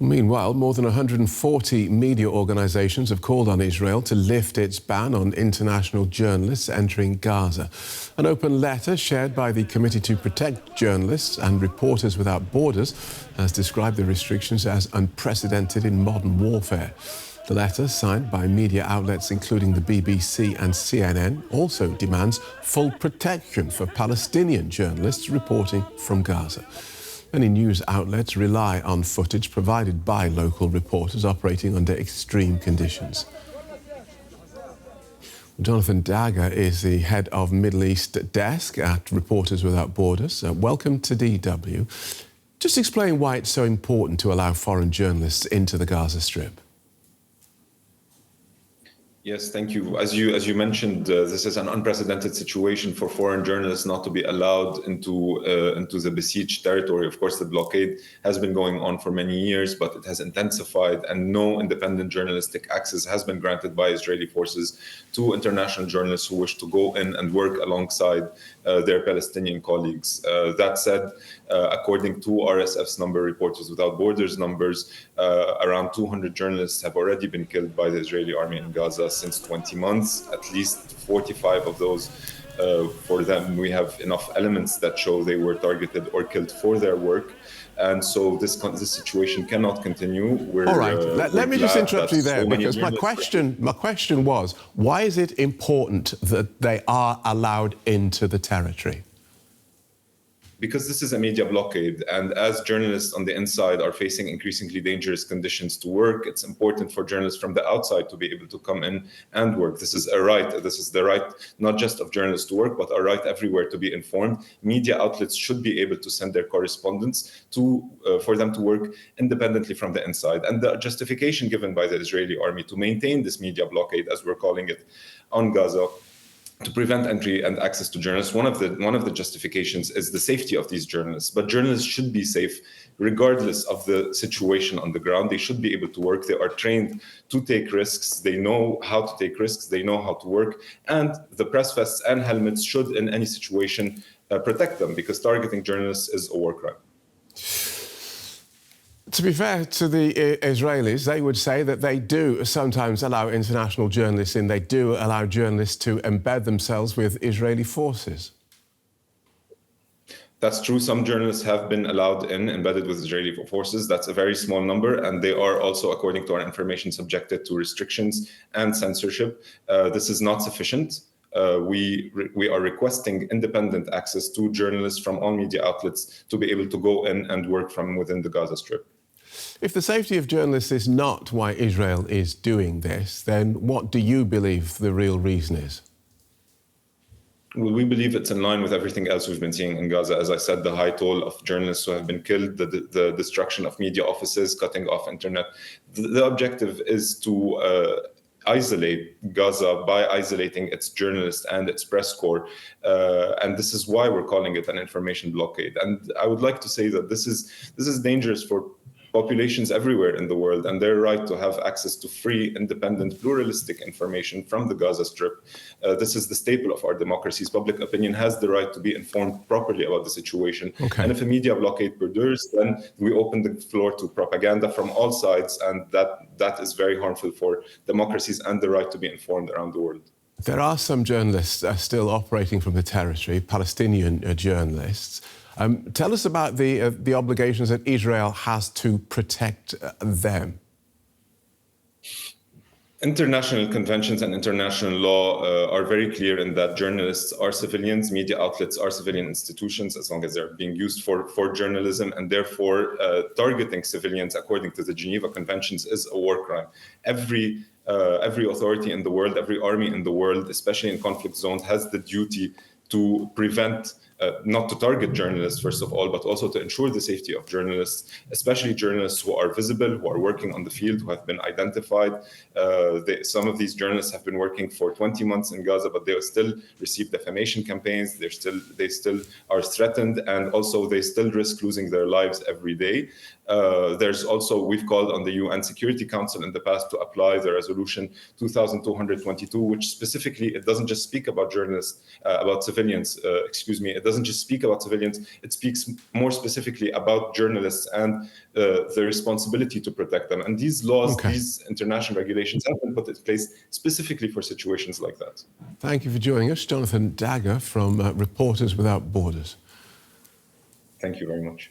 Meanwhile, more than 140 media organizations have called on Israel to lift its ban on international journalists entering Gaza. An open letter shared by the Committee to Protect Journalists and Reporters Without Borders has described the restrictions as unprecedented in modern warfare. The letter, signed by media outlets including the BBC and CNN, also demands full protection for Palestinian journalists reporting from Gaza. Many news outlets rely on footage provided by local reporters operating under extreme conditions. Jonathan Dagher is the head of Middle East desk at Reporters Without Borders. Welcome to DW. Just explain why it's so important to allow foreign journalists into the Gaza Strip. Yes, thank you. As you mentioned, this is an unprecedented situation for foreign journalists not to be allowed into the besieged territory. Of course, the blockade has been going on for many years, but it has intensified, and no independent journalistic access has been granted by Israeli forces to international journalists who wish to go in and work alongside their Palestinian colleagues. That said, according to RSF's number, Reporters Without Borders numbers, around 200 journalists have already been killed by the Israeli army in Gaza since 20 months, at least 45 of those. For them, we have enough elements that show they were targeted or killed for their work. And so this situation cannot continue. All right, let me just interrupt you there, because my question was, why is it important that they are allowed into the territory? Because this is a media blockade, and as journalists on the inside are facing increasingly dangerous conditions to work, it's important for journalists from the outside to be able to come in and work. This is a right. This is the right not just of journalists to work, but a right everywhere to be informed. Media outlets should be able to send their correspondents for them to work independently from the inside. And the justification given by the Israeli army to maintain this media blockade, as we're calling it, on Gaza, to prevent entry and access to journalists, one of the justifications is the safety of these journalists. But journalists should be safe regardless of the situation on the ground. They should be able to work. They are trained to take risks. They know how to take risks. They know how to work. And the press vests and helmets should, in any situation, protect them, because targeting journalists is a war crime. To be fair to the Israelis, they would say that they do sometimes allow international journalists in. They do allow journalists to embed themselves with Israeli forces. That's true. Some journalists have been allowed in, embedded with Israeli forces. That's a very small number. And they are also, according to our information, subjected to restrictions and censorship. This is not sufficient. We are requesting independent access to journalists from all media outlets to be able to go in and work from within the Gaza Strip. If the safety of journalists is not why Israel is doing this, then what do you believe the real reason is? Well, we believe it's in line with everything else we've been seeing in Gaza. As I said, the high toll of journalists who have been killed, the destruction of media offices, cutting off internet. The objective is to isolate Gaza by isolating its journalists and its press corps. And this is why we're calling it an information blockade. And I would like to say that this is dangerous for populations everywhere in the world, and their right to have access to free, independent, pluralistic information from the Gaza Strip. This is the staple of our democracies. Public opinion has the right to be informed properly about the situation. Okay. And if a media blockade perdures, then we open the floor to propaganda from all sides, and that is very harmful for democracies and the right to be informed around the world. There are some journalists still operating from the territory, Palestinian journalists. Tell us about the obligations that Israel has to protect them. International conventions and international law are very clear in that journalists are civilians, media outlets are civilian institutions as long as they're being used for journalism, and therefore targeting civilians according to the Geneva Conventions is a war crime. Every authority in the world, every army in the world, especially in conflict zones, has the duty to prevent not to target journalists, first of all, but also to ensure the safety of journalists, especially journalists who are visible, who are working on the field, who have been identified. Some of these journalists have been working for 20 months in Gaza, but they still receive defamation campaigns. They still are threatened, and also they still risk losing their lives every day. There's also, we've called on the UN Security Council in the past to apply the resolution 2222, which specifically, it doesn't just speak about journalists, about civilians, it doesn't just speak about civilians, it speaks more specifically about journalists and the responsibility to protect them. And these laws, these international regulations have been put in place specifically for situations like that. Thank you for joining us, Jonathan Dagher from Reporters Without Borders. Thank you very much.